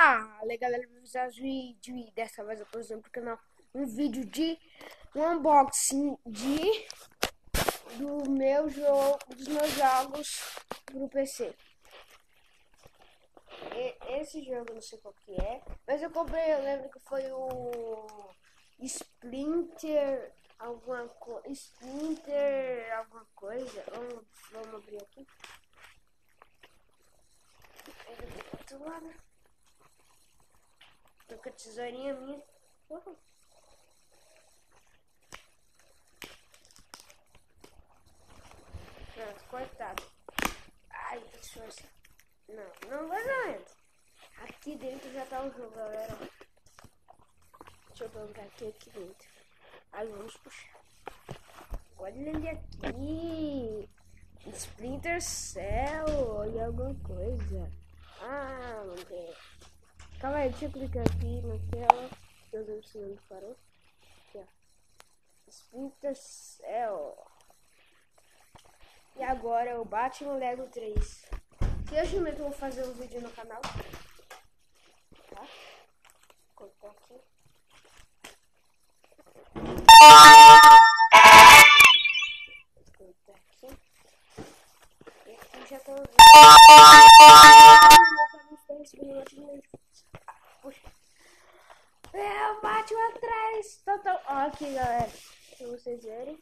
Fala galera, meus vídeos e dessa vez eu tô usando pro canal um vídeo de um unboxing dos meus jogos pro PC. Esse jogo eu não sei qual que é, mas eu comprei, eu lembro que foi o Splinter alguma coisa. Vamos abrir aqui. Do outro lado. Tô com a tesourinha minha. Pronto, cortado. Ai, que força. Não vai dentro. Aqui dentro já tá o jogo, galera. Deixa eu colocar aqui dentro. Aí vamos puxar. Olha ele aqui. Splinter Cell. Olha alguma coisa. Ah, não tem. Calma aí, deixa eu clicar aqui na tela. Eu não sei onde parou. Aqui, ó. Splinter Cell. E agora é o Batman Lego 3. Que hoje mesmo eu vou fazer um vídeo no canal. Tá? Vou colocar aqui. E aqui já tô vendo. Puxa. É o Batman atrás. Total. Ó, aqui, galera. Pra vocês verem.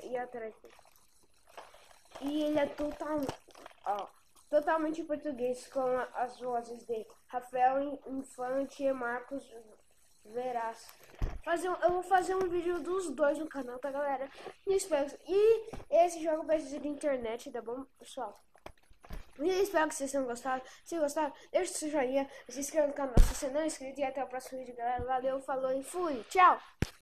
E atrás. E ele é totalmente em português, com as vozes de Rafael Infante e Marcos Veras. Eu vou fazer um vídeo dos dois no canal, tá, galera? E esse jogo precisa de internet, tá bom, pessoal? E espero que vocês tenham gostado. Se gostaram, deixa o seu joinha, se inscreva no canal se você não é inscrito. E até o próximo vídeo, galera. Valeu, falou e fui. Tchau!